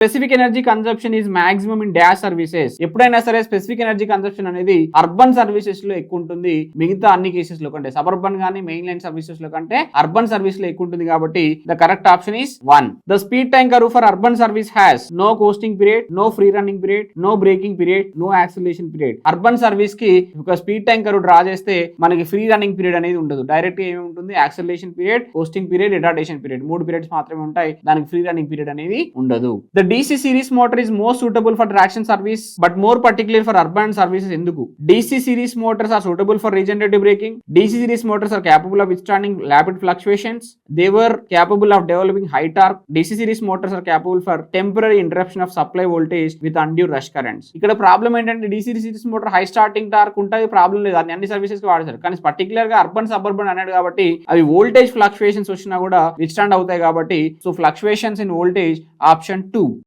Specific energy consumption is maximum in dash services. ఎప్పుడైనా సరే specific energy consumption అనేది urban services లో ఎక్కువ ఉంటుంది, మిగతా అన్ని కేసెస్ లో కంటే. సబర్బన్ గానీ మెయిన్ లైన్ సర్వీసెస్ లో కంటే అర్బన్ సర్వీస్ లో ఎక్కువ ఉంటుంది కాబట్టి the correct option is 1. The speed time curve for urban service has no coasting period, no free running period, no braking period, no acceleration period. Urban service కి ఒక speed time curve draw చేస్తే మనకి free running period అనేది ఉండదు. Direct గా ఏమి ఉంటుంది, acceleration period, coating period, retardation period, 3 periods మాత్రమే ఉంటాయి. దానికి ఫ్రీ రన్నింగ్ పీరియడ్ అనేది ఉండదు. The DC series motor is most suitable for traction service but more particularly for urban services. ఎందుకు? DC series motors are suitable for regenerative braking. DC series motors are capable of withstanding rapid fluctuations. They were capable of developing high torque. DC series motors are capable for temporary interruption of supply voltage with undue rush currents. ఇక్కడ problem ఏంటంటే DC series motor high starting torque ఉంటుంది, problem లేదు, అన్ని services కి వాడతారు. కానీ particular గా urban suburban అన్నాడు కాబట్టి అవి వోల్టేజ్ ఫ్లక్చుయేషన్స్ వచ్చినా కూడా విత్స్టాండ్ అవుతాయి కాబట్టి so fluctuations in voltage option 2.